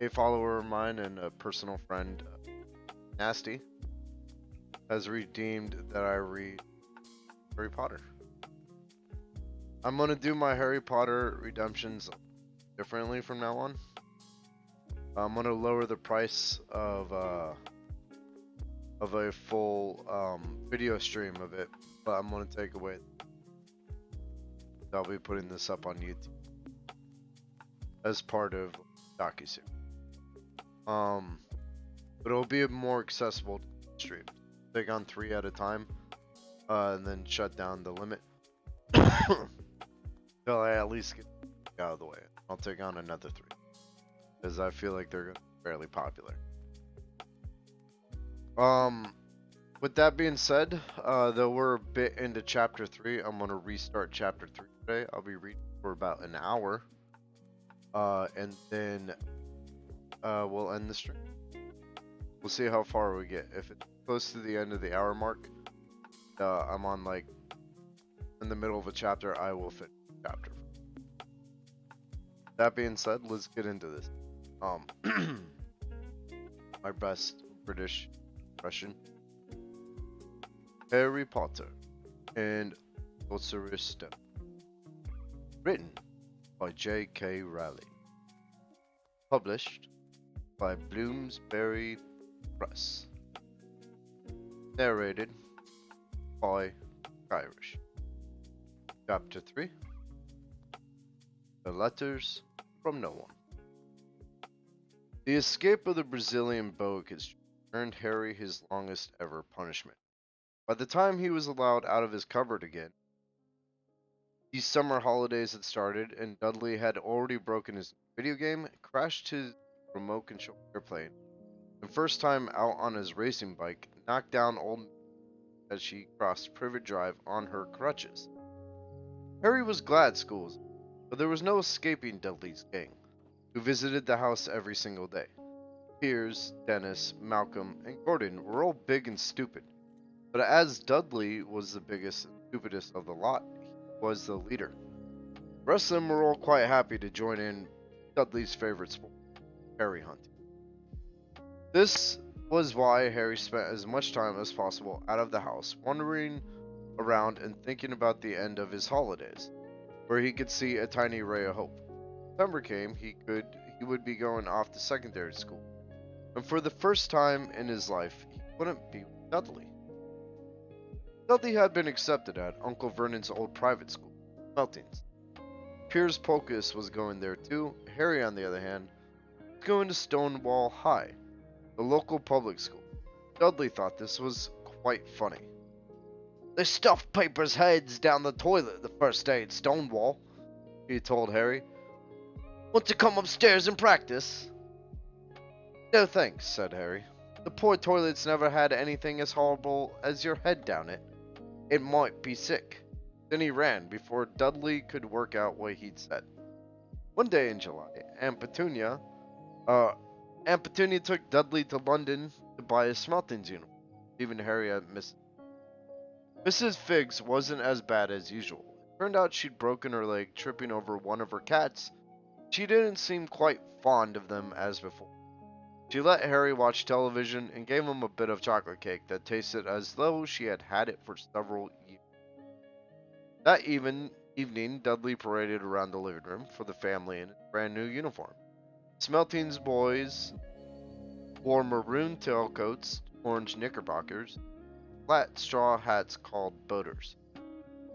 A follower of mine and a personal friend, Nasty, has redeemed that I read Harry Potter. I'm gonna do my Harry Potter redemptions differently from now on. I'm gonna lower the price of a full video stream of it, but I'm gonna take away. I'll be putting this up on YouTube as part of docuseries. But it'll be more accessible to stream. Take on 3 at a time, and then shut down the limit till I at least get out of the way. I'll take on another 3 because I feel like they're fairly popular. With that being said, though we're a bit into chapter 3, I'm gonna restart chapter 3 today. I'll be reading for about an hour, and then we'll end the stream. We'll see how far we get. If it's close to the end of the hour mark, I'm on like in the middle of a chapter, I will finish the chapter. That being said, let's get into this. My best British impression. Harry Potter and Sorcerer. Written by J.K. Rowling. Published by Bloomsbury Press. Narrated by Irish. Chapter 3. The Letters from No One. The escape of the Brazilian boa constrictor earned Harry his longest ever punishment. By the time he was allowed out of his cupboard again, the summer holidays had started, and Dudley had already broken his video game, crashed his remote control airplane, and first time out on his racing bike, knocked down old as she crossed Privet Drive on her crutches. Harry was glad school was over, but there was no escaping Dudley's gang, who visited the house every single day. Piers, Dennis, Malcolm, and Gordon were all big and stupid, but as Dudley was the biggest and stupidest of the lot, he was the leader. The rest of them were all quite happy to join in Dudley's favorite sport, Harry hunting. This was why Harry spent as much time as possible out of the house, wandering around and thinking about the end of his holidays, where he could see a tiny ray of hope. September came, he would be going off to secondary school, and for the first time in his life, he wouldn't be with Dudley. Dudley had been accepted at Uncle Vernon's old private school, Meltings. Piers Pocus was going there too. Harry, on the other hand, was going to Stonewall High, the local public school. Dudley thought this was quite funny. "They stuffed papers' heads down the toilet the first day at Stonewall," he told Harry. "Want to come upstairs and practice?" "No thanks," said Harry. "The poor toilet's never had anything as horrible as your head down it. It might be sick." Then he ran before Dudley could work out what he'd said. One day in July, Aunt Petunia took Dudley to London to buy a Smeltings uniform, leaving Harry at Mrs. Figgs wasn't as bad as usual. It turned out she'd broken her leg tripping over one of her cats. She didn't seem quite fond of them as before. She let Harry watch television and gave him a bit of chocolate cake that tasted as though she had had it for several years. That evening, Dudley paraded around the living room for the family in his brand new uniform. Smeltings boys wore maroon tailcoats, orange knickerbockers, flat straw hats called boaters.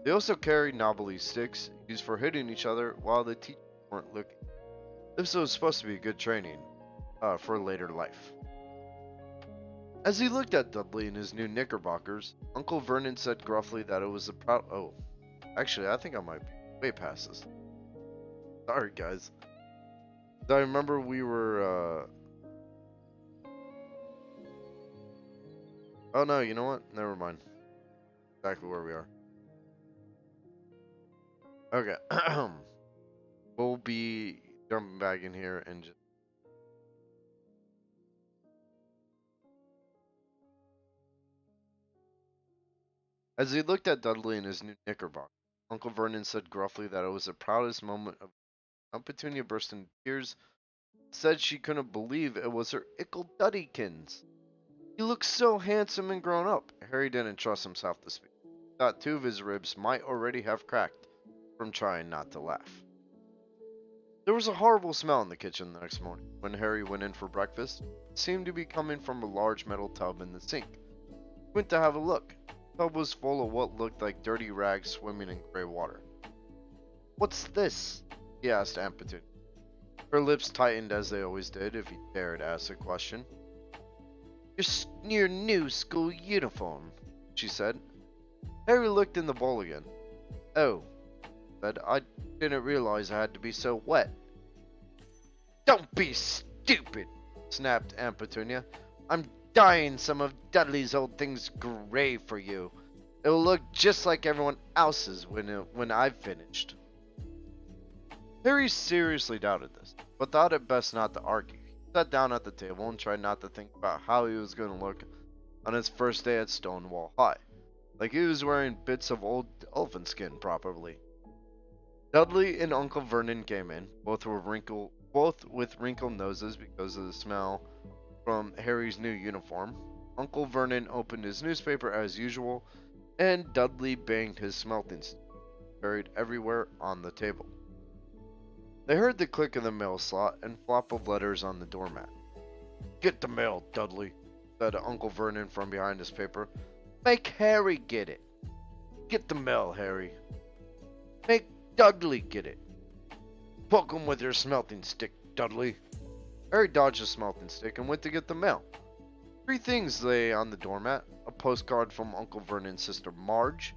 They also carried knobbly sticks used for hitting each other while the teachers weren't looking. This was supposed to be good training for later life. As he looked at Dudley in his new knickerbockers, Uncle Vernon said gruffly that it was a proud... Oh, actually, I think I might be way past this. Sorry, guys. I remember we were... Oh no, you know what? Never mind. Exactly where we are. Okay. We'll be jumping back in here and just... As he looked at Dudley in his new knickerbocker, Uncle Vernon said gruffly that it was the proudest moment of... Aunt Petunia burst into tears, said she couldn't believe it was her Ickle Duddykins. He looked so handsome and grown up. Harry didn't trust himself to speak. He thought two of his ribs might already have cracked from trying not to laugh. There was a horrible smell in the kitchen the next morning. When Harry went in for breakfast, it seemed to be coming from a large metal tub in the sink. He went to have a look. The tub was full of what looked like dirty rags swimming in gray water. "What's this?" he asked Aunt Petunia. Her lips tightened as they always did if he dared ask a question. Your new school uniform," she said. Harry looked in the bowl again. "Oh," he said, "I didn't realize I had to be so wet." "Don't be stupid," snapped Aunt Petunia. "I'm dyeing some of Dudley's old things gray for you. It'll look just like everyone else's when I've finished." Harry seriously doubted this, but thought it best not to argue. He sat down at the table and tried not to think about how he was going to look on his first day at Stonewall High, like he was wearing bits of old elephant skin probably. Dudley and Uncle Vernon came in, both with wrinkled noses because of the smell from Harry's new uniform. Uncle Vernon opened his newspaper as usual, and Dudley banged his smelting stick, buried everywhere on the table. They heard the click of the mail slot and flop of letters on the doormat. "Get the mail, Dudley," said Uncle Vernon from behind his paper. "Make Harry get it." "Get the mail, Harry." "Make Dudley get it." "Poke him with your smelting stick, Dudley." Harry dodged the smelting stick and went to get the mail. Three things lay on the doormat: a postcard from Uncle Vernon's sister Marge,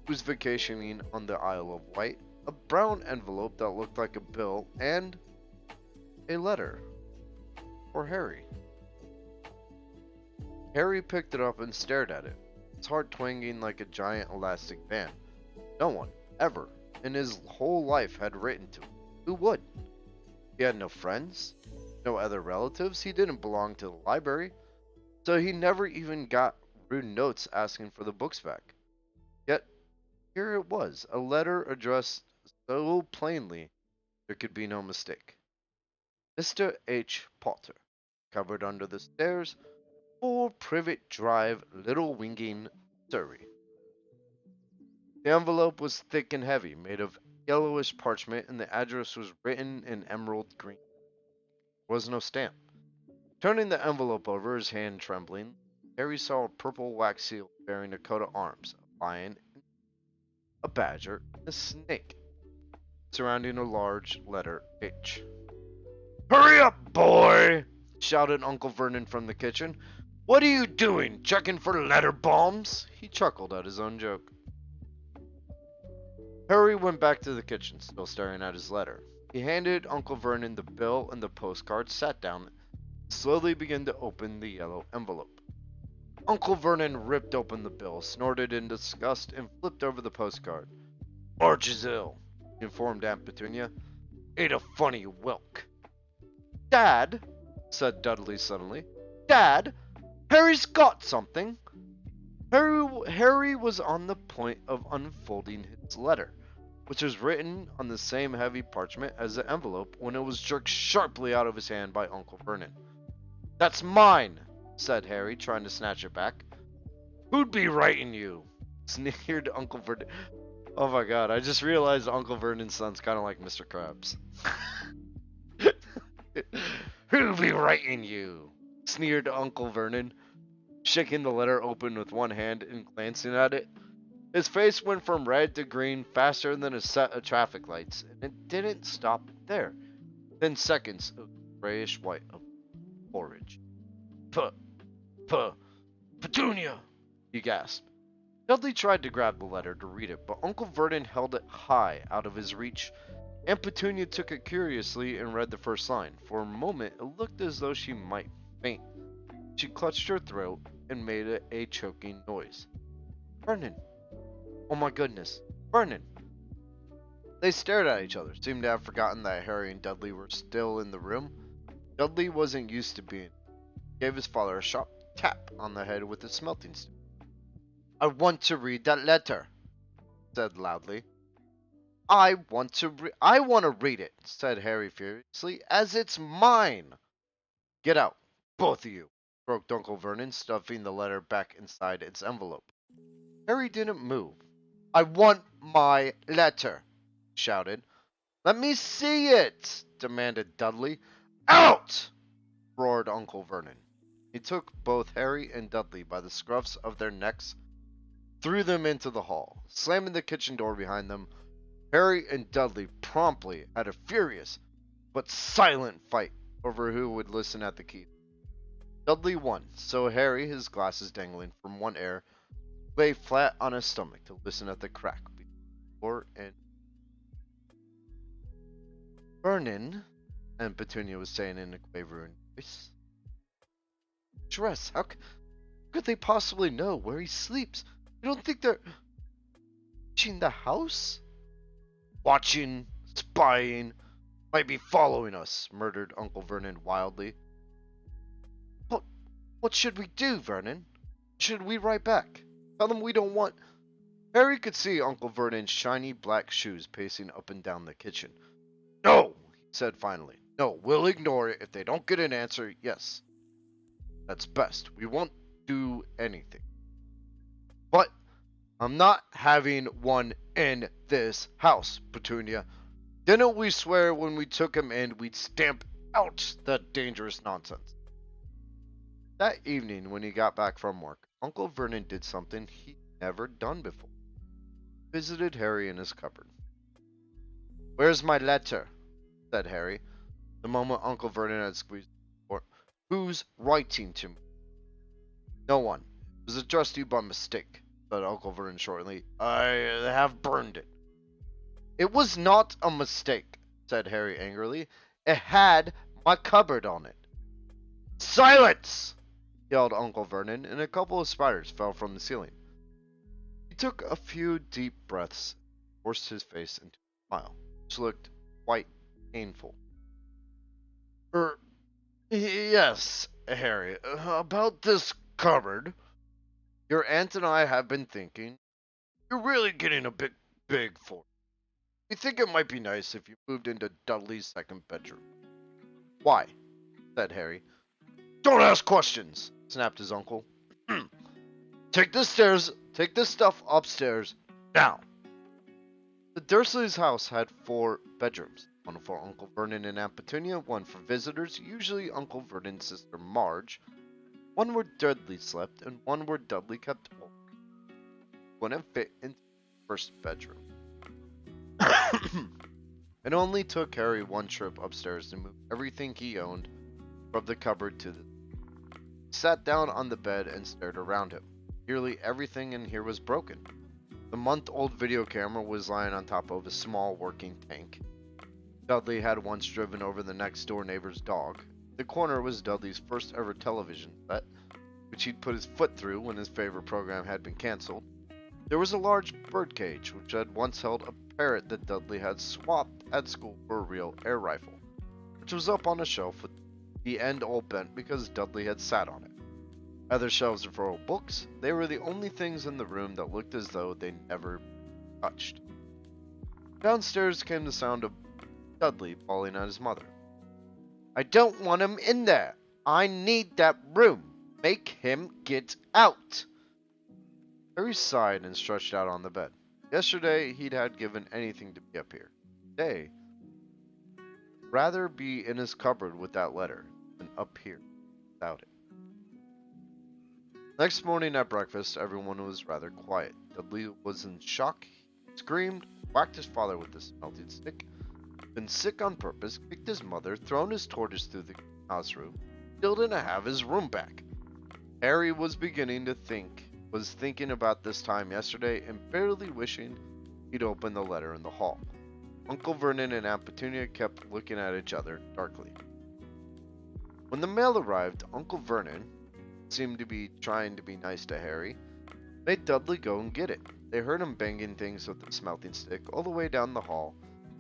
who was vacationing on the Isle of Wight, a brown envelope that looked like a bill, and a letter for Harry. Harry picked it up and stared at it, his heart twanging like a giant elastic band. No one, ever, in his whole life had written to him. Who would? He had no friends, no other relatives. He didn't belong to the library, so he never even got rude notes asking for the books back. Yet, here it was, a letter addressed so plainly there could be no mistake. Mr. H. Potter, covered under the stairs, 4 Privet Drive, Little Winging, Surrey. The envelope was thick and heavy, made of yellowish parchment, and the address was written in emerald green. There was no stamp. Turning the envelope over, his hand trembling, Harry saw a purple wax seal bearing a coat of arms, a lion, a badger, and a snake, surrounding a large letter H. "Hurry up, boy!" shouted Uncle Vernon from the kitchen. "What are you doing, checking for letter bombs?" He chuckled at his own joke. Harry went back to the kitchen, still staring at his letter. He handed Uncle Vernon the bill and the postcard, sat down, and slowly began to open the yellow envelope. Uncle Vernon ripped open the bill, snorted in disgust, and flipped over the postcard. "Marge is ill," he informed Aunt Petunia. "Ate a funny whelk." "Dad," said Dudley suddenly. "Dad, Harry's got something." Harry was on the point of unfolding his letter, which was written on the same heavy parchment as the envelope, when it was jerked sharply out of his hand by Uncle Vernon. "That's mine," said Harry, trying to snatch it back. "Who'd be writing you?" sneered Uncle Vernon. Oh my god, I just realized Uncle Vernon's son's kind of like Mr. Krabs. "Who'll be writing you?" sneered Uncle Vernon, shaking the letter open with one hand and glancing at it. His face went from red to green faster than a set of traffic lights, and it didn't stop there. Within seconds, it was grayish white of porridge. Petunia!" he gasped. Dudley tried to grab the letter to read it, but Uncle Vernon held it high out of his reach. Aunt Petunia took it curiously and read the first line. For a moment, it looked as though she might faint. She clutched her throat and made a choking noise. "Vernon! Oh my goodness! Vernon!" They stared at each other, seemed to have forgotten that Harry and Dudley were still in the room. Dudley wasn't used to being. He gave his father a sharp tap on the head with his smelting stick. "I want to read that letter," he said loudly. I want to read it, said Harry furiously, as it's mine. Get out, both of you, croaked Uncle Vernon, stuffing the letter back inside its envelope. Harry didn't move. I want my letter, he shouted. Let me see it, demanded Dudley. Out! Roared Uncle Vernon. He took both Harry and Dudley by the scruffs of their necks, threw them into the hall. Slamming the kitchen door behind them, Harry and Dudley promptly had a furious but silent fight over who would listen at the key. Dudley won, so Harry, his glasses dangling from one ear, lay flat on his stomach to listen at the crack between the door and Vernon, and Petunia was saying in a quavering voice. Dress, how could they possibly know where he sleeps? You don't think they're watching the house? Watching, spying, might be following us, murmured Uncle Vernon wildly. What should we do, Vernon? Should we write back? Tell them we don't want... Harry could see Uncle Vernon's shiny black shoes pacing up and down the kitchen. No, he said finally. No, we'll ignore it if they don't get an answer. Yes, that's best. We won't do anything. But I'm not having one in this house, Petunia. Didn't we swear when we took him in we'd stamp out that dangerous nonsense? That evening, when he got back from work, Uncle Vernon did something he'd never done before. He visited Harry in his cupboard. Where's my letter? Said Harry, the moment Uncle Vernon had squeezed the door. Who's writing to me? No one. It was addressed to you by mistake, said Uncle Vernon shortly. I have burned it. It was not a mistake, said Harry angrily. It had my cupboard on it. Silence! Yelled Uncle Vernon, and a couple of spiders fell from the ceiling. He took a few deep breaths and forced his face into a smile, which looked quite painful. Yes, Harry, about this cupboard. Your aunt and I have been thinking, you're really getting a bit big for it. We think it might be nice if you moved into Dudley's second bedroom. Why? Said Harry. Don't ask questions, snapped his uncle. Take this stuff upstairs, now. The Dursleys' house had 4 bedrooms, one for Uncle Vernon and Aunt Petunia, one for visitors, usually Uncle Vernon's sister Marge, one where Dudley slept, and one where Dudley kept all. Wouldn't fit into the first bedroom. It only took Harry one trip upstairs to move everything he owned from the cupboard to the... He sat down on the bed and stared around him. Nearly everything in here was broken. The month-old video camera was lying on top of a small working tank. Dudley had once driven over the next-door neighbor's dog. The corner was Dudley's first ever television set, which he'd put his foot through when his favorite program had been cancelled. There was a large birdcage, which had once held a parrot that Dudley had swapped at school for a real air rifle, which was up on a shelf with the end all bent because Dudley had sat on it. Other shelves were full of books. They were the only things in the room that looked as though they never touched. Downstairs came the sound of Dudley bawling at his mother. I don't want him in there. I need that room. Make him get out. Harry sighed and stretched out on the bed. Yesterday, he'd had given anything to be up here. Today, he'd rather be in his cupboard with that letter than up here without it. Next morning at breakfast, everyone was rather quiet. Dudley was in shock. He screamed, whacked his father with a smelting stick, been sick on purpose, kicked his mother, thrown his tortoise through the house roof, still didn't have his room back. Harry was thinking about this time yesterday and barely wishing he'd opened the letter in the hall. Uncle Vernon and Aunt Petunia kept looking at each other darkly. When the mail arrived, Uncle Vernon seemed to be trying to be nice to Harry, made Dudley go and get it. They heard him banging things with the smelting stick all the way down the hall.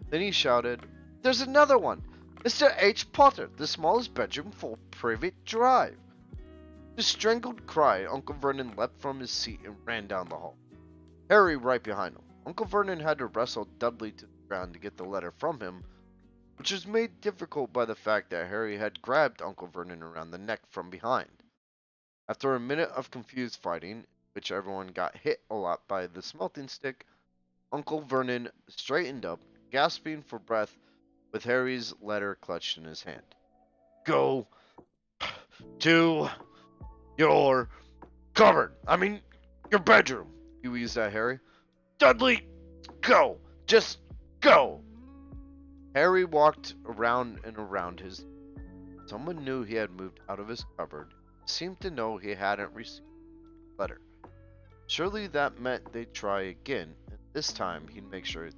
Then he shouted, There's another one! Mr. H. Potter, the smallest bedroom for private drive. With a strangled cry, Uncle Vernon leapt from his seat and ran down the hall. Harry right behind him. Uncle Vernon had to wrestle Dudley to the ground to get the letter from him, which was made difficult by the fact that Harry had grabbed Uncle Vernon around the neck from behind. After a minute of confused fighting, in which everyone got hit a lot by the smelting stick, Uncle Vernon straightened up, gasping for breath, with Harry's letter clutched in his hand. Go to your cupboard. Your bedroom, he wheezed at Harry. Dudley, go. Just go. Harry walked around and around his. Someone knew he had moved out of his cupboard. Seemed to know he hadn't received the letter. Surely that meant they'd try again, and this time he'd make sure it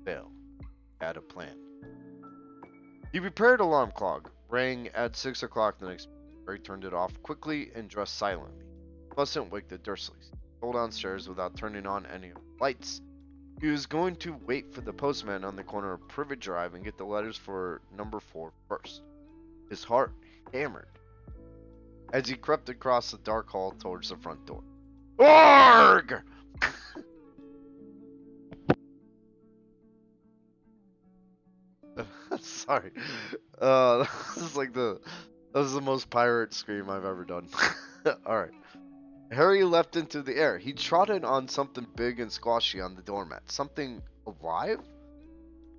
failed. He had a plan. He prepared alarm clock, rang at 6 o'clock the next morning. Harry turned it off quickly and dressed silently. He mustn't wake the Dursleys. He stole downstairs without turning on any of the lights. He was going to wait for the postman on the corner of Privet Drive and get the letters for number 4 first. His heart hammered as he crept across the dark hall towards the front door. Arg! Sorry. That was the most pirate scream I've ever done. Alright. Harry leapt into the air. He trotted on something big and squashy on the doormat. Something alive?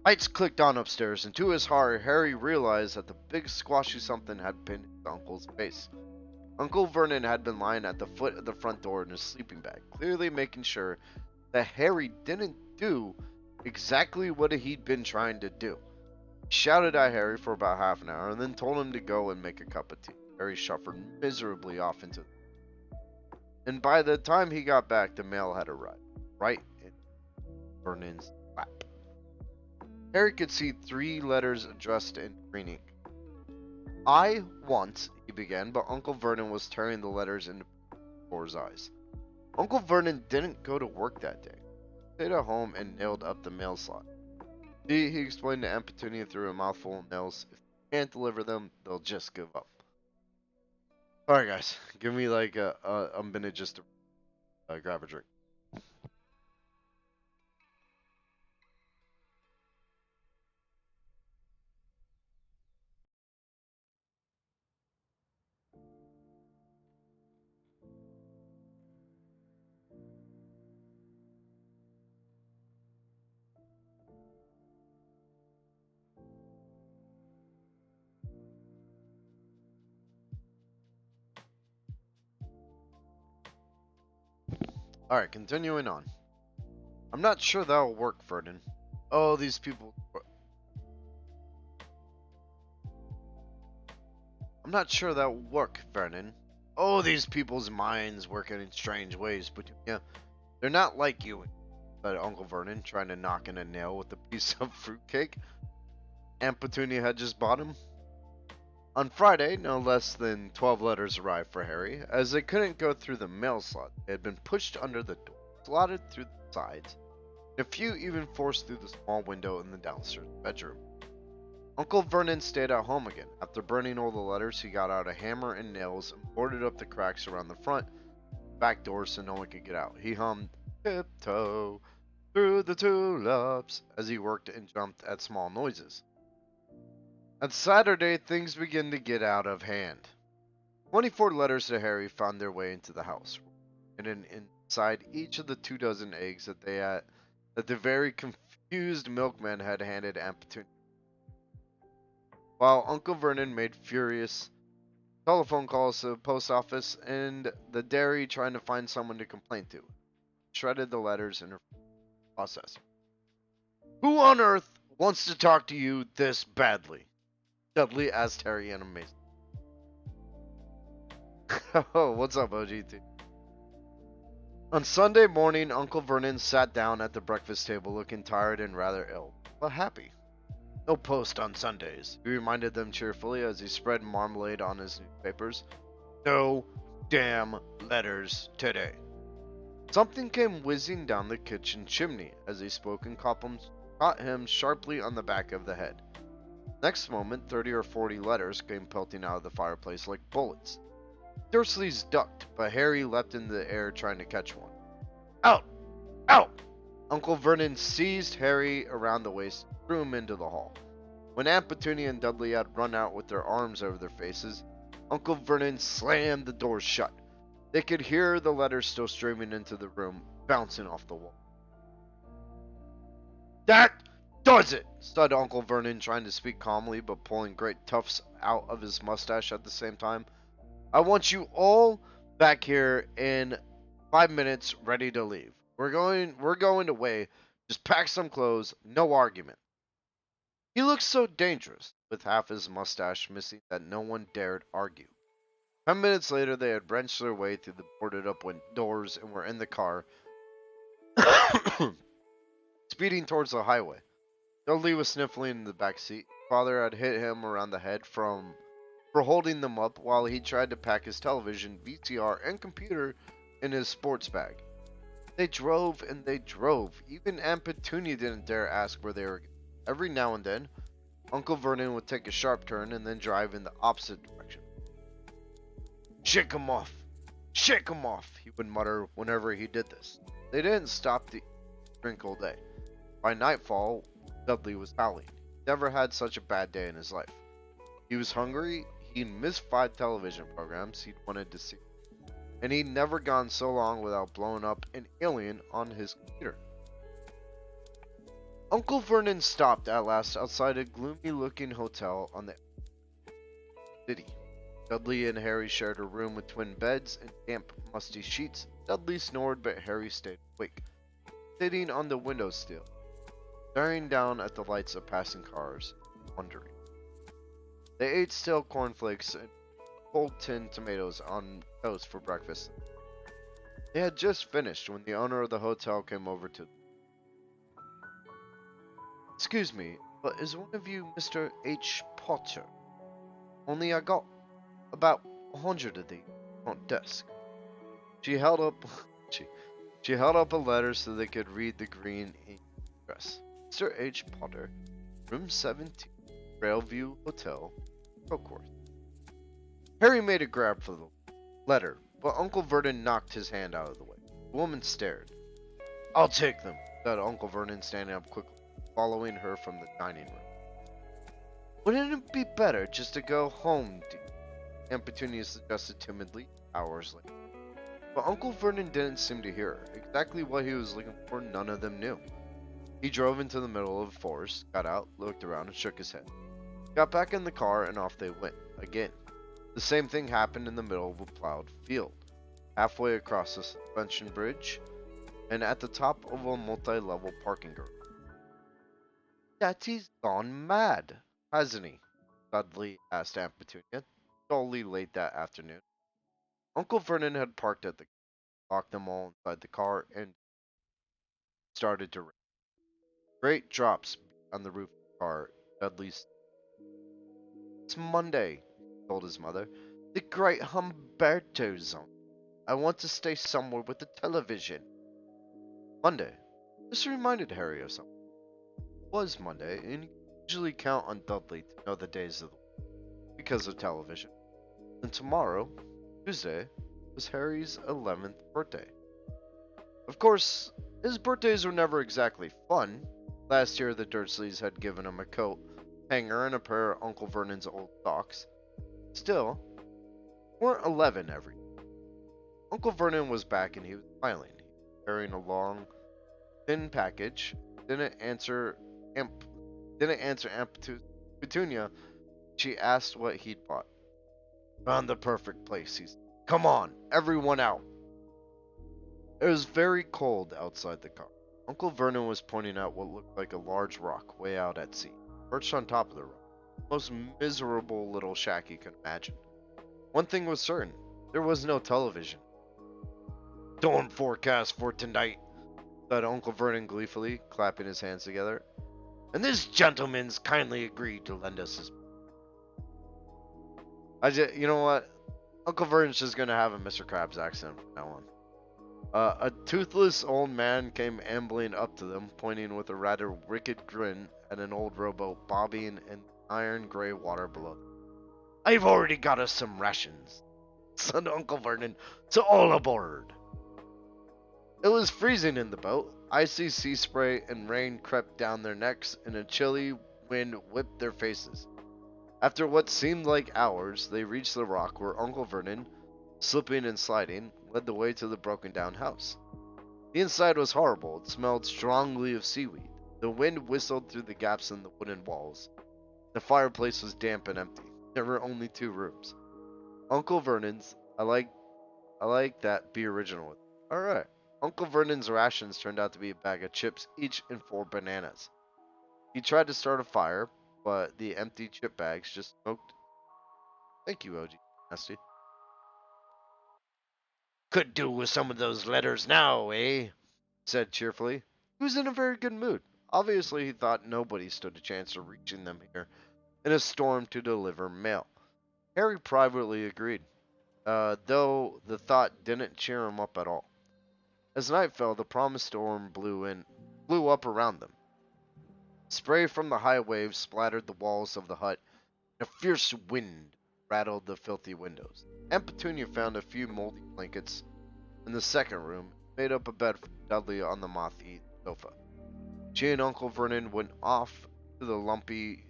Lights clicked on upstairs, and to his horror, Harry realized that the big squashy something had been his uncle's face. Uncle Vernon had been lying at the foot of the front door in his sleeping bag, clearly making sure that Harry didn't do exactly what he'd been trying to do. He shouted at Harry for about half an hour, and then told him to go and make a cup of tea. Harry shuffled miserably off into the and by the time he got back, the mail had arrived, right in Vernon's lap. Harry could see 3 letters addressed in green ink. I want, he began, but Uncle Vernon was tearing the letters into before his eyes. Uncle Vernon didn't go to work that day. He stayed at home and nailed up the mail slot. See, he explained to Aunt Petunia through a mouthful of nails, if they can't deliver them, they'll just give up. Alright guys, give me like a minute just to grab a drink. Alright, continuing on. I'm not sure that'll work, Vernon. Oh, these people... I'm not sure that'll work, Vernon. Oh, these people's minds work in strange ways, but yeah, they're not like you, said Uncle Vernon, trying to knock in a nail with a piece of fruitcake Aunt Petunia had just bought him. On Friday, no less than 12 letters arrived for Harry. As they couldn't go through the mail slot, they had been pushed under the door, slotted through the sides, and a few even forced through the small window in the downstairs bedroom. Uncle Vernon stayed at home again. After burning all the letters, he got out a hammer and nails and boarded up the cracks around the front back door so no one could get out. He hummed, tiptoe through the tulips, as he worked and jumped at small noises. On Saturday, things began to get out of hand. 24 letters to Harry found their way into the house, and inside each of the 24 eggs that the very confused milkman had handed Aunt Petunia. While Uncle Vernon made furious telephone calls to the post office and the dairy trying to find someone to complain to, shredded the letters in her processor. Who on earth wants to talk to you this badly? Dudley asked Harry in amazement. Oh, what's up, OGT? On Sunday morning, Uncle Vernon sat down at the breakfast table looking tired and rather ill, but happy. No post on Sundays, he reminded them cheerfully as he spread marmalade on his newspapers. No damn letters today. Something came whizzing down the kitchen chimney as he spoke and caught him sharply on the back of the head. Next moment, 30 or 40 letters came pelting out of the fireplace like bullets. Dursleys ducked, but Harry leapt into the air trying to catch one. Out! Out! Uncle Vernon seized Harry around the waist and threw him into the hall. When Aunt Petunia and Dudley had run out with their arms over their faces, Uncle Vernon slammed the doors shut. They could hear the letters still streaming into the room, bouncing off the wall. "That does it!" said Uncle Vernon, trying to speak calmly but pulling great tufts out of his mustache at the same time. "I want you all back here in 5 minutes, ready to leave. We're going away. Just pack some clothes, no argument." He looked so dangerous, with half his mustache missing, that no one dared argue. 10 minutes later, they had wrenched their way through the boarded up doors and were in the car, speeding towards the highway. Dudley was sniffling in the back seat. Father had hit him around the head for holding them up while he tried to pack his television, VCR, and computer in his sports bag. They drove and they drove. Even Aunt Petunia didn't dare ask where they were going. Every now and then, Uncle Vernon would take a sharp turn and then drive in the opposite direction. "Shake 'em off! Shake 'em off!" he would mutter whenever he did this. They didn't stop to drink all day. By nightfall, Dudley was howling. He never had such a bad day in his life. He was hungry, he'd missed 5 television programs he'd wanted to see, and he'd never gone so long without blowing up an alien on his computer. Uncle Vernon stopped at last outside a gloomy-looking hotel on the city. Dudley and Harry shared a room with twin beds and damp, musty sheets. Dudley snored, but Harry stayed awake, sitting on the windowsill, staring down at the lights of passing cars, wondering. They ate stale cornflakes and cold tinned tomatoes on toast for breakfast. They had just finished when the owner of the hotel came over to them. "Excuse me, but is one of you Mr. H. Potter? Only I got about 100 of these on desk." She held up she held up a letter so they could read the green ink address. "Mr. H. Potter, room 17, Railview Hotel, Crookworth." Harry made a grab for the letter, but Uncle Vernon knocked his hand out of the way. The woman stared. "I'll take them," said Uncle Vernon, standing up quickly, following her from the dining room. "Wouldn't it be better just to go home, dear?" Aunt Petunia suggested timidly, hours later. But Uncle Vernon didn't seem to hear her. Exactly what he was looking for, none of them knew. He drove into the middle of the forest, got out, looked around, and shook his head. Got back in the car, and off they went, again. The same thing happened in the middle of a plowed field, halfway across a suspension bridge, and at the top of a multi-level parking garage. "Daddy's gone mad, hasn't he?" Dudley asked Aunt Petunia, dully late that afternoon. Uncle Vernon had parked at the locked them all inside the car, and started to rain. Great drops on the roof of the car. Dudley's. "It's Monday," he told his mother. "The great Humberto's on. I want to stay somewhere with the television." Monday. This reminded Harry of something. It was Monday, and you could usually count on Dudley to know the days of the week because of television. And tomorrow, Tuesday, was Harry's 11th birthday. Of course, his birthdays were never exactly fun. Last year, the Dursleys had given him a coat hanger and a pair of Uncle Vernon's old socks. Still, weren't 11 every day. Uncle Vernon was back and he was smiling. He was carrying a long, thin package. Didn't answer Aunt Petunia. She asked what he'd bought. "Found the perfect place," he said. "Come on, everyone out." It was very cold outside the car. Uncle Vernon was pointing out what looked like a large rock way out at sea, perched on top of the rock. The most miserable little shack you could imagine. One thing was certain, there was no television. "Storm forecast for tonight," said Uncle Vernon gleefully, clapping his hands together. "And this gentleman's kindly agreed to lend us his..." You know what? Uncle Vernon's just gonna have a Mr. Krabs accent from now on. A toothless old man came ambling up to them, pointing with a rather wicked grin at an old rowboat bobbing in iron gray water below them. "I've already got us some rations," said Uncle Vernon, "so all aboard." It was freezing in the boat. Icy sea spray and rain crept down their necks, and a chilly wind whipped their faces. After what seemed like hours, they reached the rock where Uncle Vernon, slipping and sliding, led the way to the broken down house. The inside was horrible. It smelled strongly of seaweed. The wind whistled through the gaps in the wooden walls. The fireplace was damp and empty. There were only 2 rooms. Uncle Vernon's. I like that. Be original with it. All right. Uncle Vernon's rations turned out to be a bag of chips each and 4 bananas. He tried to start a fire, but the empty chip bags just smoked. Thank you, OG. Nasty. Could do with some of those letters now, eh? Said cheerfully. He was in a very good mood. Obviously, he thought nobody stood a chance of reaching them here in a storm to deliver mail. Harry privately agreed, though the thought didn't cheer him up at all. As night fell, the promised storm blew up around them. Spray from the high waves splattered the walls of the hut, and a fierce wind rattled the filthy windows. Aunt Petunia found a few moldy blankets in the second room, made up a bed for Dudley on the moth-eaten sofa. She and Uncle Vernon went off to the lumpy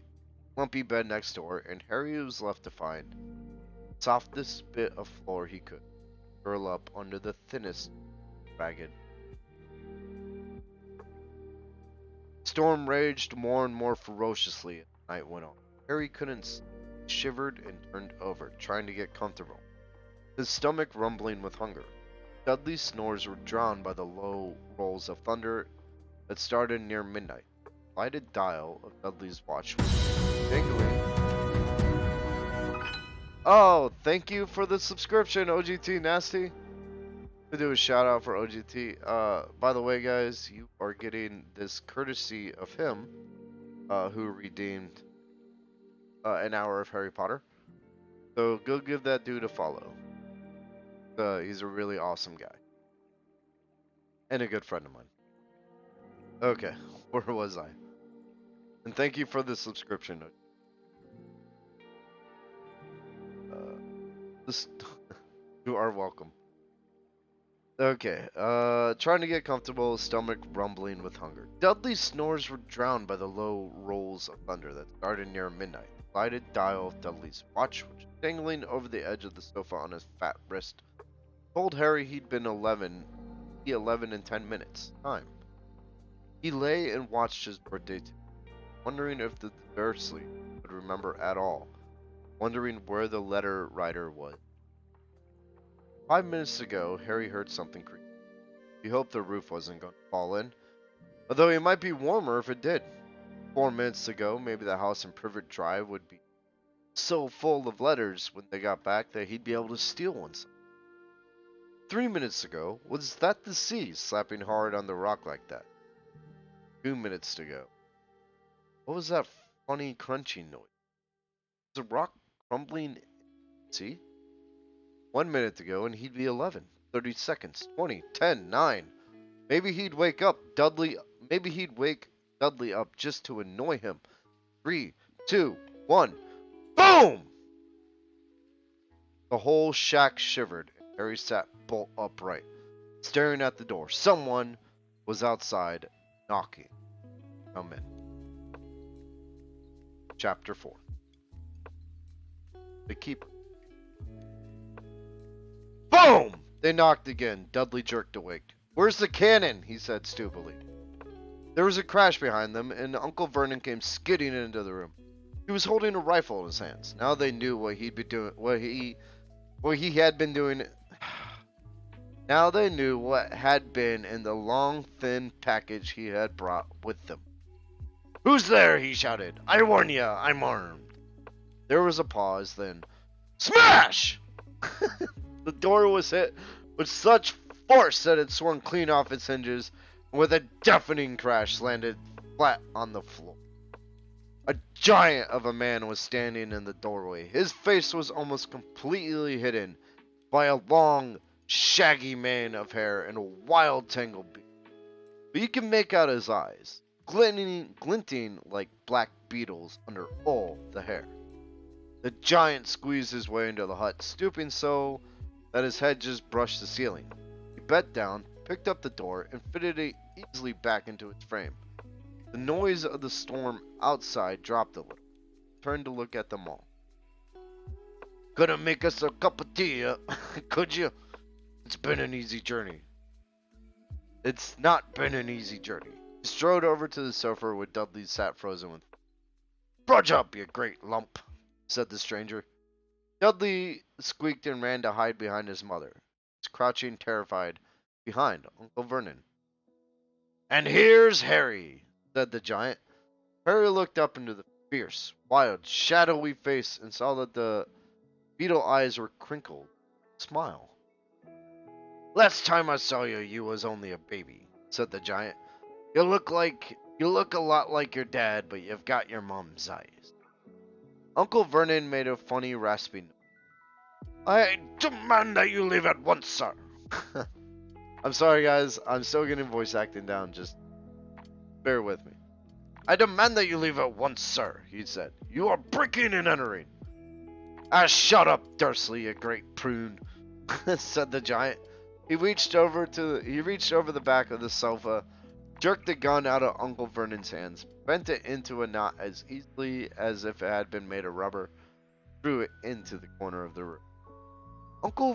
bed next door, and Harry was left to find the softest bit of floor he could curl up under the thinnest ragged. Storm raged more and more ferociously as the night went on. Harry couldn't. He shivered and turned over, trying to get comfortable, his stomach rumbling with hunger. Dudley's snores were drowned by the low rolls of thunder that started near midnight. The lighted dial of Dudley's watch was jingling. Oh, thank you for the subscription, OGT Nasty. To do a shout out for OGT. By the way, guys, you are getting this courtesy of him, who redeemed an hour of Harry Potter. So go give that dude a follow. He's a really awesome guy. And a good friend of mine. Okay, where was I? And thank you for the subscription. This you are welcome. Okay, trying to get comfortable, stomach rumbling with hunger. Dudley's snores were drowned by the low rolls of thunder that started near midnight. The lighted dial of Dudley's watch, which was dangling over the edge of the sofa on his fat wrist, told Harry he'd been 11 and 10 minutes. Time. He lay and watched his birthday too, wondering if the Dursley would remember at all, wondering where the letter writer was. 5 minutes ago, Harry heard something creak. He hoped the roof wasn't going to fall in, although it might be warmer if it did. 4 minutes ago, maybe the house in Privet Drive would be so full of letters when they got back that he'd be able to steal one. 3 minutes ago, was that the sea slapping hard on the rock like that? 2 minutes ago, what was that funny crunching noise? Was the rock crumbling in the sea? 1 minute ago, and he'd be 11. 30 seconds, 20, 10, 9. Maybe he'd wake Dudley up just to annoy him. 3, 2, 1. Boom! The whole shack shivered, and Harry sat bolt upright, staring at the door. Someone was outside, knocking. Come in. Chapter 4. The Keeper. Boom! They knocked again. Dudley jerked awake. Where's the cannon? He said stupidly. There was a crash behind them, and Uncle Vernon came skidding into the room. He was holding a rifle in his hands. Now they knew what he'd be doing. What he had been doing. Now they knew what had been in the long, thin package he had brought with them. Who's there? He shouted. I warn ya, I'm armed. There was a pause, then smash! The door was hit with such force that it swung clean off its hinges, and with a deafening crash landed flat on the floor. A giant of a man was standing in the doorway. His face was almost completely hidden by a long, shaggy mane of hair and a wild tangled beard. But you can make out his eyes, glinting like black beetles under all the hair. The giant squeezed his way into the hut, stooping so that his head just brushed the ceiling. He bent down, picked up the door, and easily back into its frame. The noise of the storm outside dropped a little. Turned to look at them all. Couldn't make us a cup of tea, could you? It's been an easy journey. It's not been an easy journey. He strode over to the sofa where Dudley sat frozen with. Brudge up, you great lump, said the stranger. Dudley squeaked and ran to hide behind his mother. He was crouching, terrified, behind Uncle Vernon. And here's Harry, said the giant. Harry looked up into the fierce, wild, shadowy face and saw that the beetle eyes were crinkled. Smile. Last time I saw you, you was only a baby, said the giant. You look a lot like your dad, but you've got your mom's eyes. Uncle Vernon made a funny rasping. I demand that you leave at once, sir. I'm sorry, guys. I'm still getting voice acting down. Just bear with me. I demand that you leave at once, sir, he said. You are breaking and entering. Ah, shut up, Dursley, you great prune, said the giant. He reached over the back of the sofa, jerked the gun out of Uncle Vernon's hands, bent it into a knot as easily as if it had been made of rubber, threw it into the corner of the room. Uncle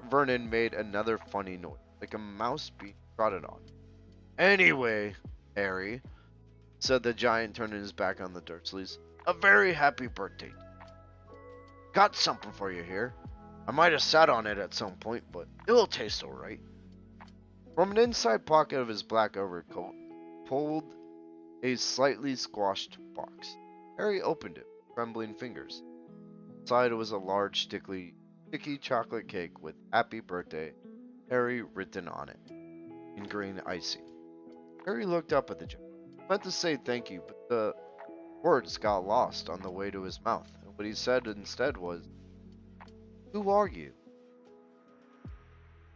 Vernon made another funny noise, like a mouse being trotted on. Anyway, Harry, said the giant, turning his back on the Dursleys, a very happy birthday. Got something for you here. I might have sat on it at some point, but it'll taste alright. From an inside pocket of his black overcoat, pulled a slightly squashed box. Harry opened it with trembling fingers. Inside was a large, sticky chocolate cake with "Happy Birthday, Harry" written on it in green icing. Harry looked up at the giant. He meant to say thank you, but the words got lost on the way to his mouth, and what he said instead was, "Who are you?"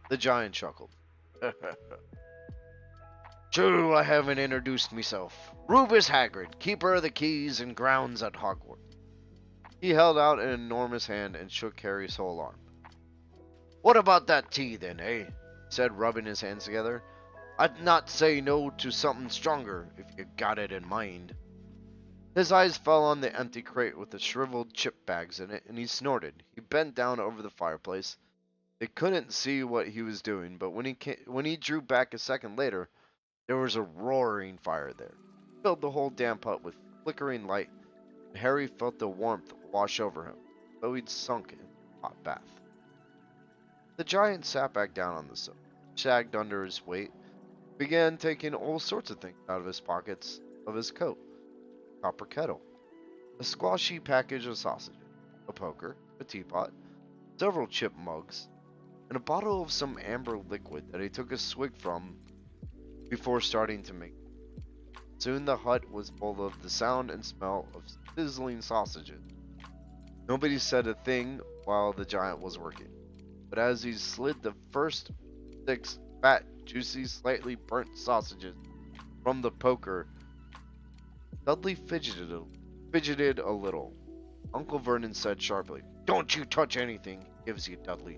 The giant chuckled. True, I haven't introduced myself. Rufus Hagrid, keeper of the keys and grounds at Hogwarts. He held out an enormous hand and shook Harry's whole arm. What about that tea then, eh? Said, rubbing his hands together. I'd not say no to something stronger, if you got it in mind. His eyes fell on the empty crate with the shriveled chip bags in it, and he snorted. He bent down over the fireplace. They couldn't see what he was doing, but when he drew back a second later, there was a roaring fire there. It filled the whole damp hut with flickering light, and Harry felt the warmth wash over him, though he'd sunk in a hot bath. The giant sat back down on the sofa, sagged under his weight, began taking all sorts of things out of his pockets of his coat. A copper kettle, a squashy package of sausages, a poker, a teapot, several chip mugs, and a bottle of some amber liquid that he took a swig from before starting to make. Soon the hut was full of the sound and smell of sizzling sausages. Nobody said a thing while the giant was working, but as he slid the first 6 fat, juicy, slightly burnt sausages from the poker, Dudley fidgeted a little. Uncle Vernon said sharply, Don't you touch anything he gives you, Dudley.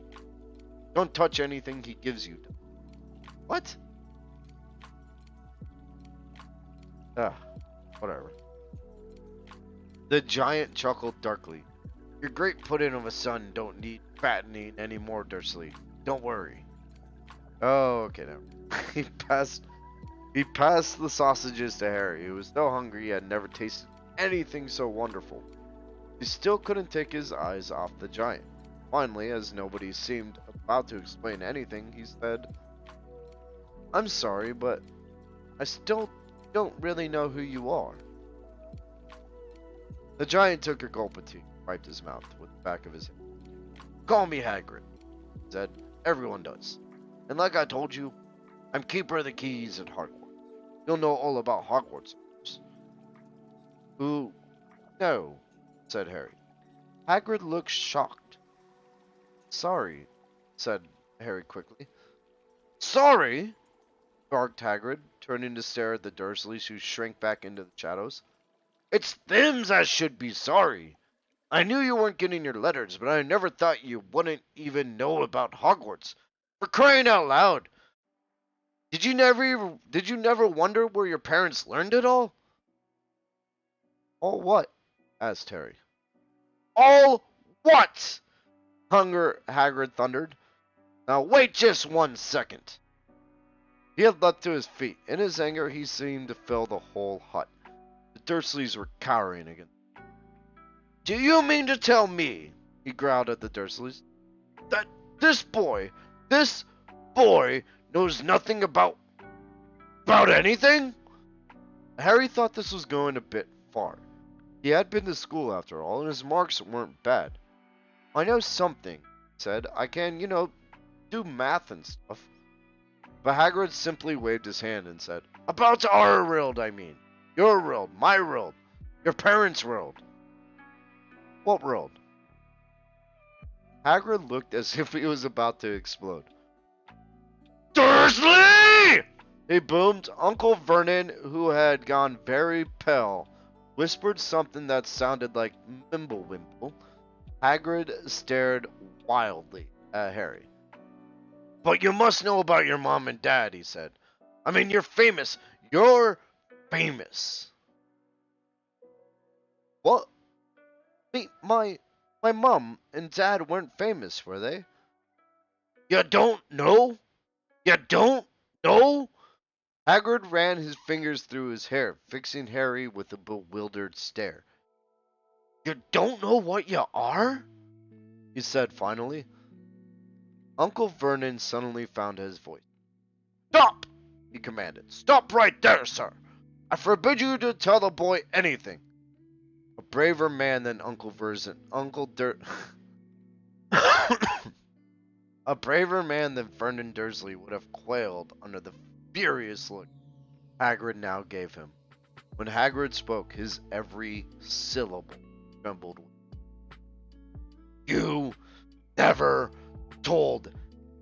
Don't touch anything he gives you. What? Whatever. The giant chuckled darkly. Your great pudding of a son don't need fattening anymore, Dursley. Don't worry. Oh, okay, now. He passed the sausages to Harry, who was so hungry he had never tasted anything so wonderful. He still couldn't take his eyes off the giant. Finally, as nobody seemed about to explain anything, he said, I'm sorry, but I still don't really know who you are. The giant took a gulp of tea, wiped his mouth with the back of his hand. Call me Hagrid, he said. Everyone does. And like I told you, I'm keeper of the keys at Hogwarts. You'll know all about Hogwarts. Who? No, said Harry. Hagrid looked shocked. Sorry, said Harry quickly. Sorry? Barked Hagrid, turning to stare at the Dursleys, who shrank back into the shadows. It's thems as should be sorry. I knew you weren't getting your letters, but I never thought you wouldn't even know about Hogwarts. For crying out loud! Did you never wonder where your parents learned it all? All what? Asked Harry. All what? Hagrid thundered. Now wait just 1 second. He had leapt to his feet. In his anger, he seemed to fill the whole hut. The Dursleys were cowering again. Do you mean to tell me, he growled at the Dursleys, that this boy knows nothing about anything? Harry thought this was going a bit far. He had been to school after all, and his marks weren't bad. I know something, he said. I can, do math and stuff. But Hagrid simply waved his hand and said, About our world, I mean. Your world, my world, your parents' world. What world? Hagrid looked as if he was about to explode. Dursley! He boomed. Uncle Vernon, who had gone very pale, whispered something that sounded like Mimblewimble. Hagrid stared wildly at Harry. But you must know about your mom and dad, he said. I mean, you're famous. You're famous. What? My mom and dad weren't famous, were they? You don't know? You don't know? Hagrid ran his fingers through his hair, fixing Harry with a bewildered stare. You don't know what you are? He said finally. Uncle Vernon suddenly found his voice. Stop! He commanded. Stop right there, sir! I forbid you to tell the boy anything. A braver man than A braver man than Vernon Dursley would have quailed under the furious look Hagrid now gave him. When Hagrid spoke, his every syllable trembled. You never told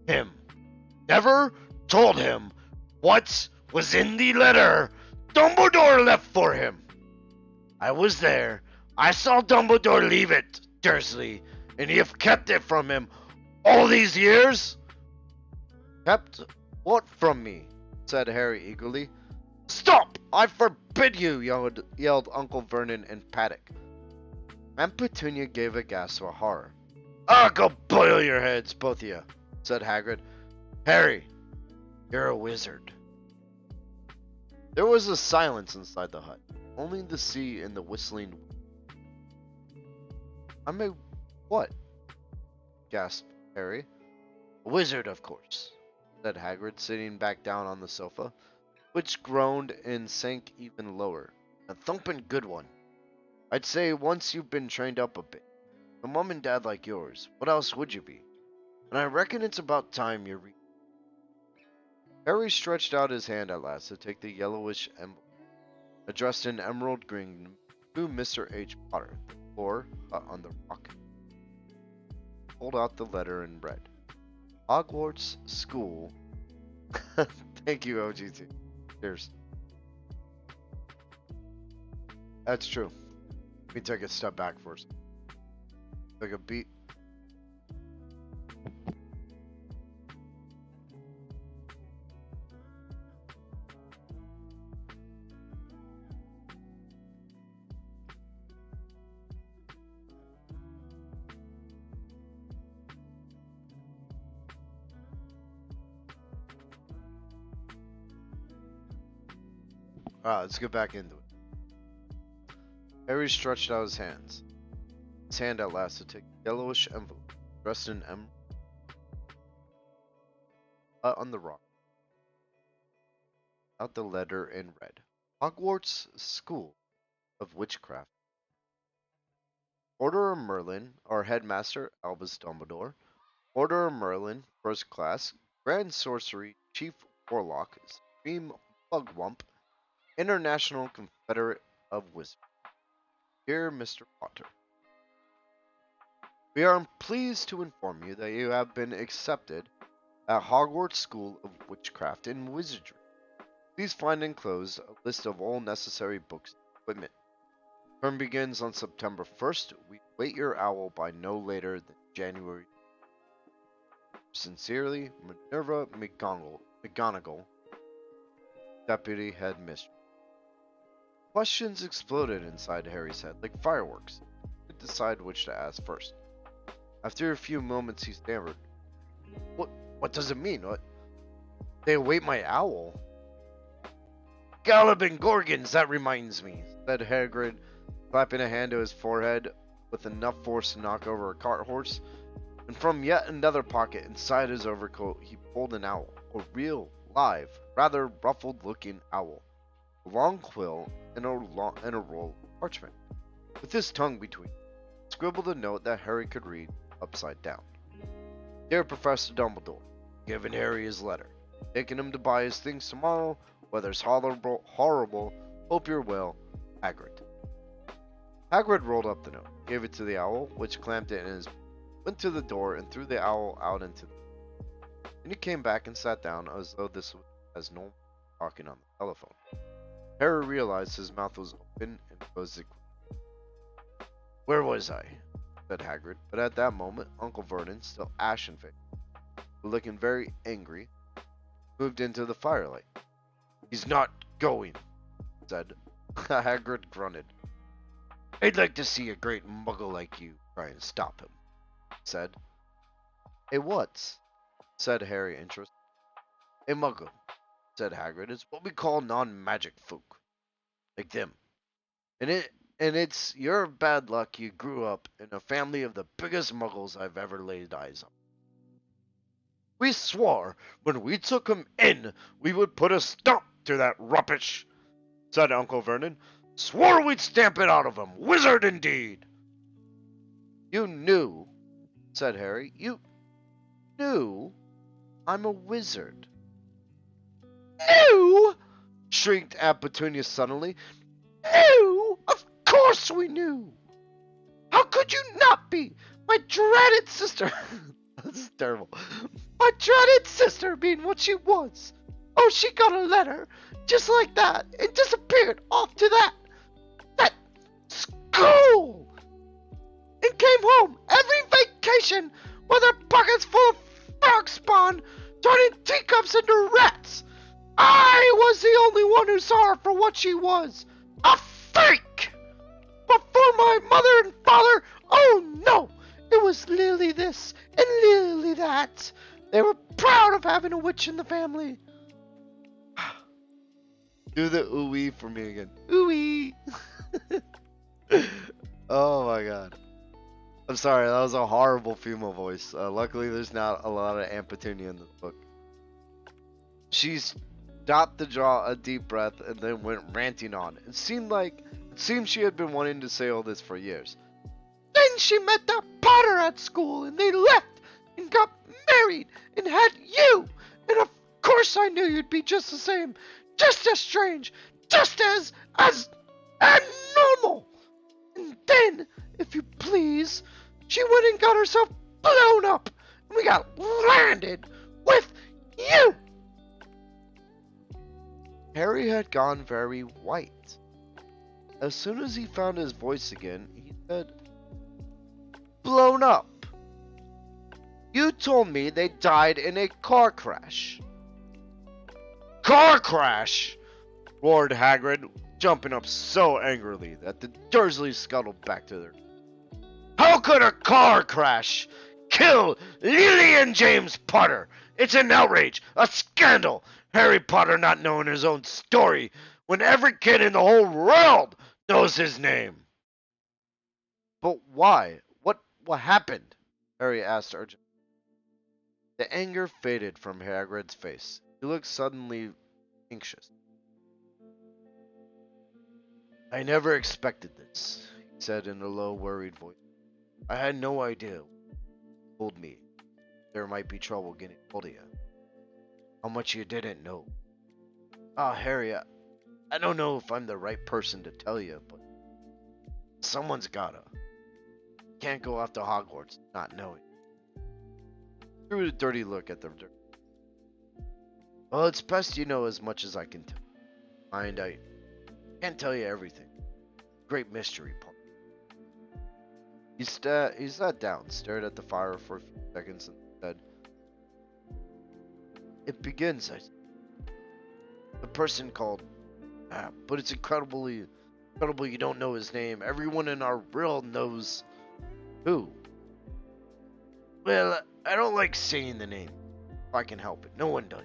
him. Never told him what was in the letter Dumbledore left for him. I was there. I saw Dumbledore leave it, Dursley, and you've kept it from him all these years? Kept what from me? Said Harry eagerly. Stop! I forbid you! Yelled Uncle Vernon in panic. Aunt Petunia gave a gasp of horror. Go boil your heads, both of you, said Hagrid. Harry, you're a wizard. There was a silence inside the hut, only the sea and the whistling wind. I'm a what? Gasped Harry. A wizard, of course, said Hagrid, sitting back down on the sofa, which groaned and sank even lower. A thumping good one. I'd say once you've been trained up a bit. A mom and dad like yours, what else would you be? And I reckon it's about time you Harry stretched out his hand at last to take the yellowish emblem, addressed in emerald green to Mr. H. Potter, the floor on the rock. Pulled out the letter and read, Hogwarts School. Thank you, OGT. Cheers. That's true. Let me take a step back first. Take a beat. Alright, let's get back into it. Harry stretched out his hands. His hand at last to take a yellowish envelope, dressed in emerald on the rock. Out the letter and read, Hogwarts School of Witchcraft. Order of Merlin, our headmaster, Albus Dumbledore. Order of Merlin, first class, Grand Sorcery, Chief Warlock, Supreme Bugwump, International Confederate of Wizards. Dear Mr. Potter, we are pleased to inform you that you have been accepted at Hogwarts School of Witchcraft and Wizardry. Please find enclosed a list of all necessary books and equipment. Term begins on September 1st. We wait your owl by no later than January. Sincerely, Minerva McGonagall, deputy head mistress. Questions exploded inside Harry's head like fireworks. He could decide which to ask first. After a few moments, he stammered, "What? What does it mean? What? They await my owl?" "Gallop and Gorgons, that reminds me," said Hagrid, clapping a hand to his forehead with enough force to knock over a cart horse. And from yet another pocket inside his overcoat, he pulled an owl, a real, live, rather ruffled-looking owl, a long quill, and a roll of parchment. With his tongue between, he scribbled a note that Harry could read upside down. "Dear Professor Dumbledore, giving Harry his letter, taking him to buy his things tomorrow. Weather's horrible. Hope you're well, Hagrid." Hagrid rolled up the note, gave it to the owl, which clamped it in his. Went to the door and threw the owl out into the. Then he came back and sat down as though this was as normal talking on the telephone. Harry realized his mouth was open and closed it. "Where was I?" said Hagrid, but at that moment, Uncle Vernon, still ashen-faced, but looking very angry, moved into the firelight. "He's not going," said. Hagrid grunted. "I'd like to see a great muggle like you try and stop him," said. "A what?" said Harry, interested. "A muggle," said Hagrid, "is what we call non-magic folk, like them. And it's your bad luck you grew up in a family of the biggest muggles I've ever laid eyes on. We swore when we took him in we would put a stop to that rubbish," said Uncle Vernon. "Swore we'd stamp it out of him. Wizard indeed!" "You knew," said Harry. "You knew I'm a wizard." "Knew!" shrieked Aunt Petunia suddenly. "Knew! Of course we knew! How could you not be? My dreaded sister..." This is terrible. "My dreaded sister being what she was. Oh, she got a letter, just like that, and disappeared off to that school, and came home every vacation with her pockets full of frog spawn, turning teacups into rats. I was the only one who saw her for what she was, a fake! But for my mother and father, oh no, it was Lily this and Lily that. They were proud of having a witch in the family." Do the ooh-wee for me again. Ooh-wee! Oh my god. I'm sorry, that was a horrible female voice. Luckily, there's not a lot of Aunt Petunia in this book. She stopped to draw a deep breath and then went ranting on. It seemed she had been wanting to say all this for years. "Then she met that Potter at school, and they left and got married and had you. And of course I knew you'd be just the same, just as strange, just as abnormal. And then, if you please, she went and got herself blown up, and we got landed with you." Harry had gone very white. As soon as he found his voice again, he said, "Blown up? You told me they died in a car crash." "Car crash?" roared Hagrid, jumping up so angrily that the Dursleys scuttled back to their. "How could a car crash kill Lily and James Potter? It's an outrage, a scandal. Harry Potter not knowing his own story when every kid in the whole world knows his name." "But why? What happened?" Harry asked urgently. The anger faded from Hagrid's face. He looked suddenly anxious. "I never expected this," he said in a low, worried voice. "I had no idea. Told me there might be trouble getting hold of you. How much you didn't know. Ah, Harry, I don't know if I'm the right person to tell you, but someone's gotta. Can't go off to Hogwarts not knowing." He threw a dirty look at the. "Well, it's best you know as much as I can tell. Mind, I can't tell you everything. Great mystery, Paul." He sat down, stared at the fire for a few seconds, and said, "It begins, The person called, but it's incredible you don't know his name. Everyone in our world knows who. Well, I don't like saying the name. If I can help it. No one does.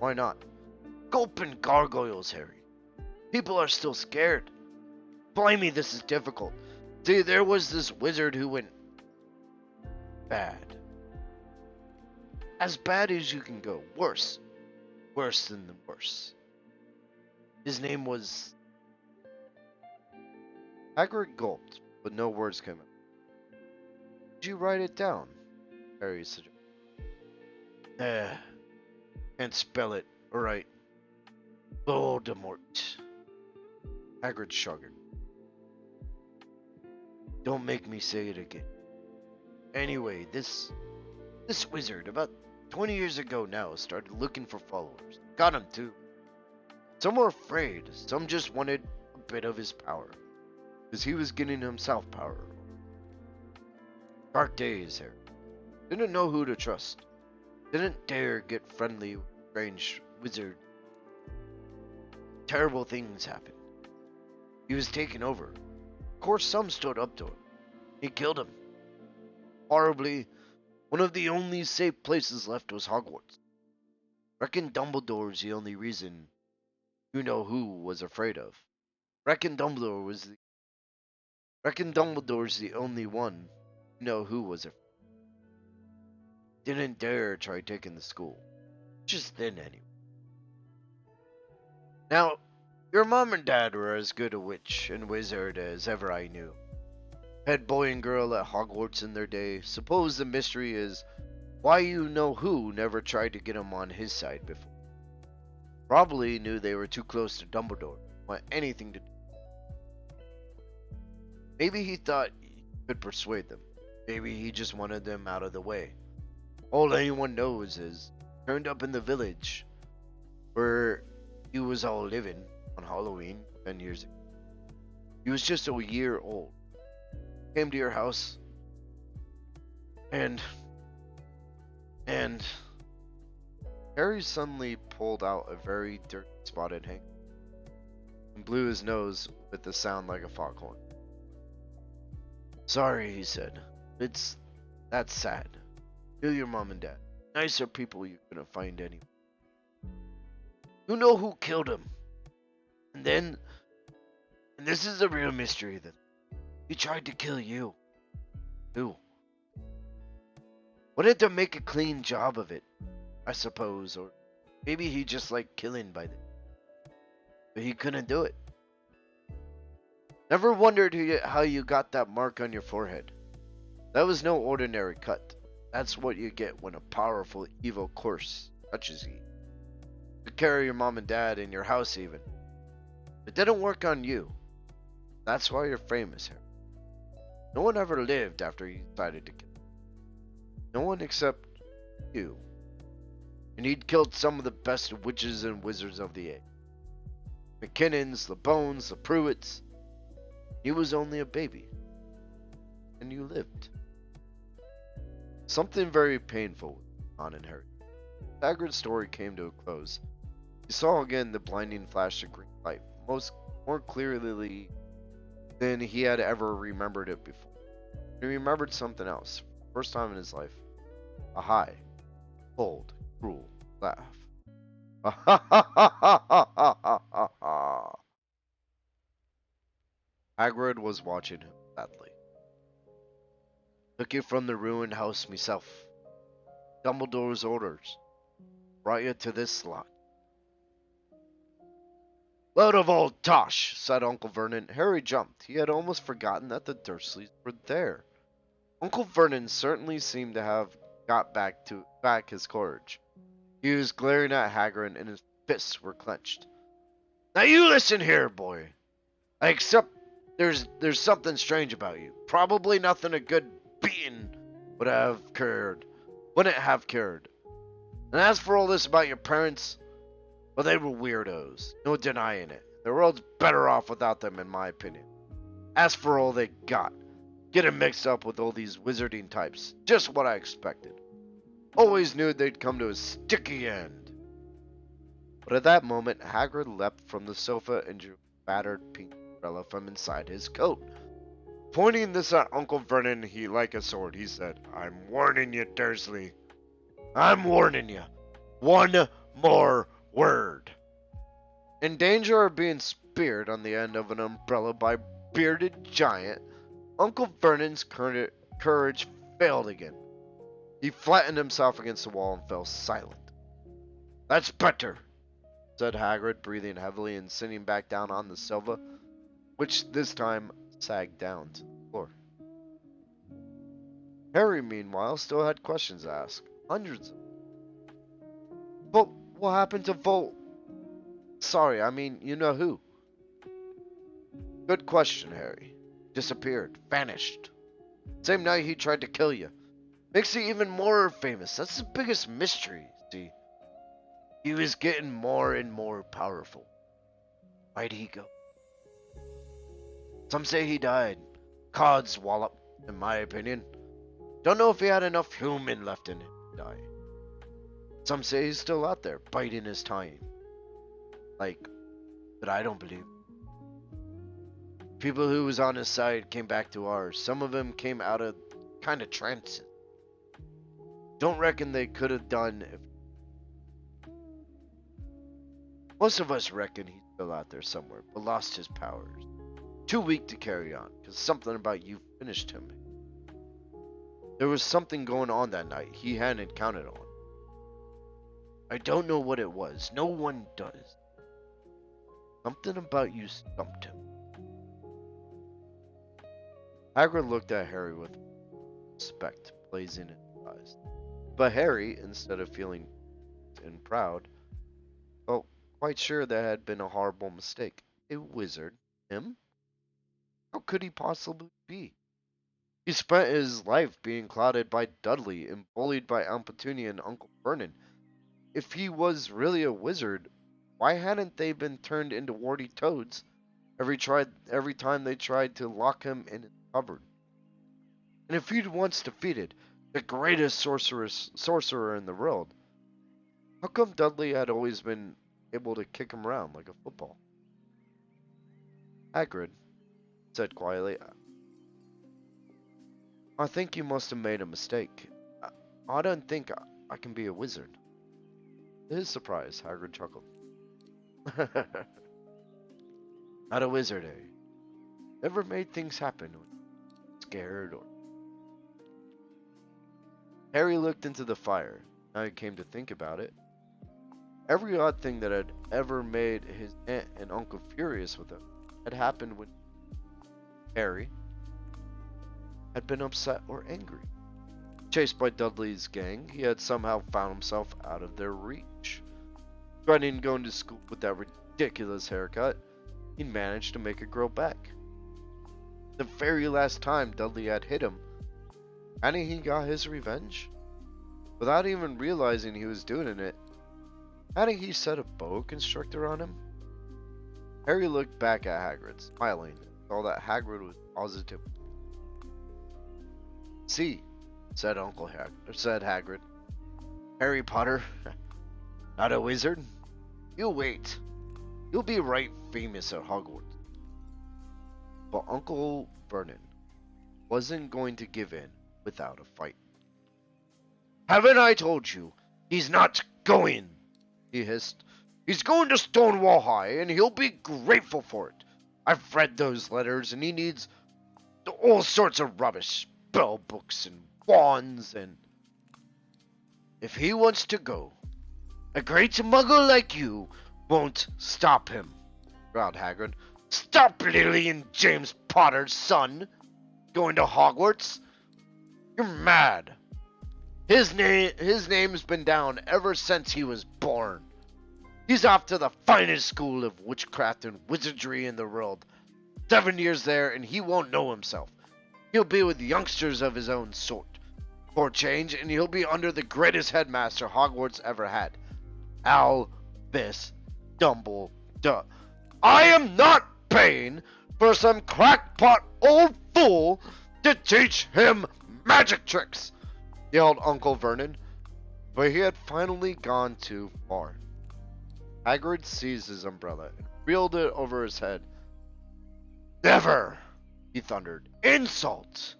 Why not? Gulp and gargoyles, Harry. People are still scared. Blimey, this is difficult. See, there was this wizard who went bad. As bad as you can go. Worse. Worse than the worst. His name was... Hagrid gulped, but no words came out. Did you write it down? Harry suggested. Can't spell it. Alright. Voldemort. Hagrid shrugged. Don't make me say it again. Anyway, this wizard, about 20 years ago now, started looking for followers. Got him too. Some were afraid, some just wanted a bit of his power. Because he was getting himself power. Dark days, Harry. Didn't know who to trust. Didn't dare get friendly with strange wizard. Terrible things happened. He was taken over. Of course, some stood up to him. He killed him. Horribly, one of the only safe places left was Hogwarts. Reckon Dumbledore's the only reason you know who was afraid of. Reckon Dumbledore's the only one you know who was afraid. Didn't dare try taking the school. Just then, anyway. Now, your mom and dad were as good a witch and wizard as ever I knew. Head boy and girl at Hogwarts in their day. Suppose the mystery is why you know who never tried to get him on his side before. Probably knew they were too close to Dumbledore. Want anything to do. Maybe he thought he could persuade them. Maybe he just wanted them out of the way. All anyone knows is turned up in the village where he was all living on Halloween 10 years ago. He was just a year old. Came to your house and Harry suddenly pulled out a very dirty spotted handkerchief and blew his nose with a sound like a foghorn. Sorry, he said. That's sad. Kill your mom and dad. Nicer people you're gonna find anyway. You know who killed him. And this is a real mystery then. He tried to kill you. Who? Wanted to make a clean job of it, I suppose, or maybe he just liked killing by then. But he couldn't do it. Never wondered how you got that mark on your forehead. That was no ordinary cut. That's what you get when a powerful evil curse touches you. You carry your mom and dad in your house even. It didn't work on you. That's why you're famous here. No one ever lived after you decided to kill him. No one except you. And he'd killed some of the best witches and wizards of the age. McKinnons, the Bones, the Pruitts. He was only a baby. And you lived. Something very painful went on in Harry. Hagrid's story came to a close. He saw again the blinding flash of green light, more clearly than he had ever remembered it before. He remembered something else. First time in his life. A high, cold, cruel laugh. Hagrid was watching him sadly. Took you from the ruined house myself. Dumbledore's orders. Brought you to this slot. Load of old tosh, said Uncle Vernon. Harry jumped. He had almost forgotten that the Dursleys were there. Uncle Vernon certainly seemed to have got back his courage. He was glaring at Hagrid and his fists were clenched. Now you listen here, boy. I accept there's something strange about you. Probably nothing a good beating wouldn't have cured. And as for all this about your parents, well, they were weirdos. No denying it. The world's better off without them, in my opinion. As for all they got, getting mixed up with all these wizarding types. Just what I expected. Always knew they'd come to a sticky end. But at that moment, Hagrid leapt from the sofa and drew a battered pink umbrella from inside his coat. Pointing this at Uncle Vernon, like a sword, he said, "I'm warning you, Dursley. I'm warning you. One more word." In danger of being speared on the end of an umbrella by a bearded giant, Uncle Vernon's courage failed again. He flattened himself against the wall and fell silent. "That's better," said Hagrid, breathing heavily and sitting back down on the sofa, which this time sagged down to the floor. Harry, meanwhile, still had questions to ask. Hundreds of them. But what happened to Volt? Sorry, I mean, you know who. Good question, Harry. Disappeared. Vanished. Same night he tried to kill you. Makes it even more famous. That's the biggest mystery, see. He was getting more and more powerful. Why'd he go? Some say he died. Cod's wallop, in my opinion. Don't know if he had enough human left in him to die. Some say he's still out there, biding his time. But I don't believe. People who was on his side came back to ours. Some of them came out of kind of trance. Don't reckon they could have done if... Most of us reckon he's still out there somewhere, but lost his powers. Too weak to carry on, because something about you finished him. There was something going on that night he hadn't counted on. I don't know what it was. No one does. Something about you stumped him. Hagrid looked at Harry with respect blazing in his eyes. But Harry, instead of feeling and proud, felt quite sure that had been a horrible mistake. A wizard? Him? How could he possibly be? He spent his life being clouded by Dudley and bullied by Aunt Petunia and Uncle Vernon. If he was really a wizard, why hadn't they been turned into warty toads every time they tried to lock him in his cupboard? And if he'd once defeated the greatest sorcerer in the world, how come Dudley had always been able to kick him around like a football? Hagrid said quietly, I think you must have made a mistake. I don't think I can be a wizard. To his surprise, Hagrid chuckled. Not a wizard, eh? Never made things happen when scared or... Harry looked into the fire. Now he came to think about it. Every odd thing that had ever made his aunt and uncle furious with him had happened when Harry had been upset or angry. Chased by Dudley's gang, he had somehow found himself out of their reach. Dreading going to school with that ridiculous haircut, he managed to make it grow back. The very last time Dudley had hit him, hadn't he got his revenge? Without even realizing he was doing it, hadn't he set a boa constrictor on him? Harry looked back at Hagrid, smiling, and saw that Hagrid was positive. See, said Hagrid. Harry Potter, not a wizard? You wait. You'll be right famous at Hogwarts. But Uncle Vernon wasn't going to give in without a fight. Haven't I told you? He's not going, he hissed. He's going to Stonewall High, and he'll be grateful for it. I've read those letters, and he needs all sorts of rubbish. Spell books and wands, and... If he wants to go, a great muggle like you won't stop him, growled Hagrid. Stop Lily and James Potter's son going to Hogwarts? You're mad. His name's been down ever since he was born. He's off to the finest school of witchcraft and wizardry in the world. 7 years there, and he won't know himself. He'll be with youngsters of his own sort. For change, and he'll be under the greatest headmaster Hogwarts ever had. Albus Dumbledore. I am not paying for some crackpot old fool to teach him magic tricks, yelled Uncle Vernon. But he had finally gone too far. Hagrid seized his umbrella and reeled it over his head. Never! He thundered. Insult!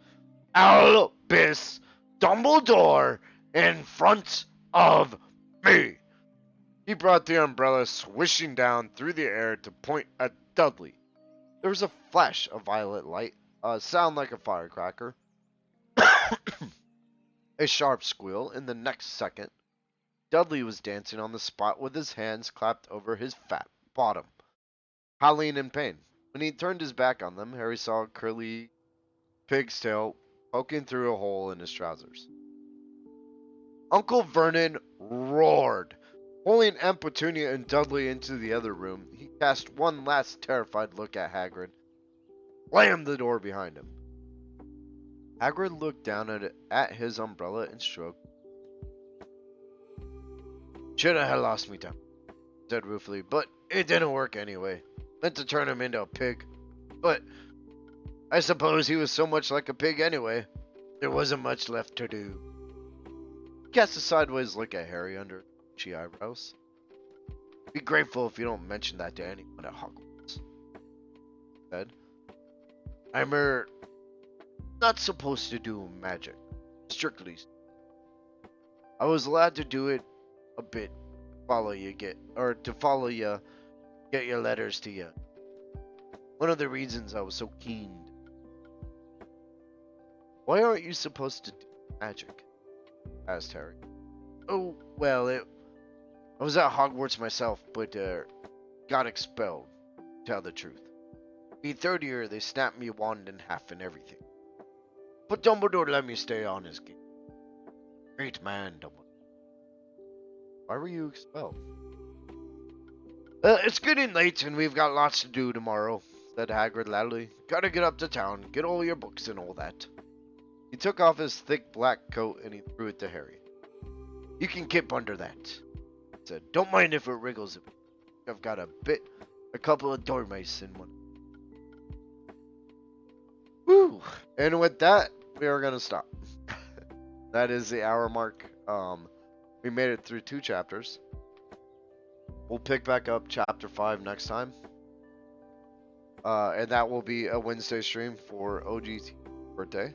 Albus Dumbledore in front of me! He brought the umbrella swishing down through the air to point at Dudley. There was a flash of violet light, a sound like a firecracker, a sharp squeal. In the next second, Dudley was dancing on the spot with his hands clapped over his fat bottom, howling in pain. When he turned his back on them, Harry saw a curly pig's tail poking through a hole in his trousers. Uncle Vernon roared. Pulling Aunt Petunia and Dudley into the other room, he cast one last terrified look at Hagrid, slammed the door behind him. Hagrid looked down at his umbrella and shrugged. Shoulda have lost me time, said ruefully, but it didn't work anyway. Meant to turn him into a pig, but I suppose he was so much like a pig anyway. There wasn't much left to do. He cast a sideways look at Harry under bushy eyebrows. Be grateful if you don't mention that to anyone at Hogwarts, he said. I'm not supposed to do magic, strictly. I was allowed to do it a bit, to follow you, get your letters to you. One of the reasons I was so keen. Why aren't you supposed to do magic? Asked Harry. Oh, well, I was at Hogwarts myself, but got expelled, to tell the truth. In third year, they snapped me wand in half and everything. But Dumbledore let me stay on his game. Great man, Dumbledore. Why were you expelled? It's getting late and we've got lots to do tomorrow, said Hagrid loudly. Gotta get up to town, get all your books and all that. He took off his thick black coat and he threw it to Harry. You can keep under that, he said. Don't mind if it wriggles a bit. I've got a couple of dormice in one. Woo! And with that, we are gonna stop. That is the hour mark. We made it through 2 chapters. We'll pick back up chapter 5 next time. And that will be a Wednesday stream for OG's birthday.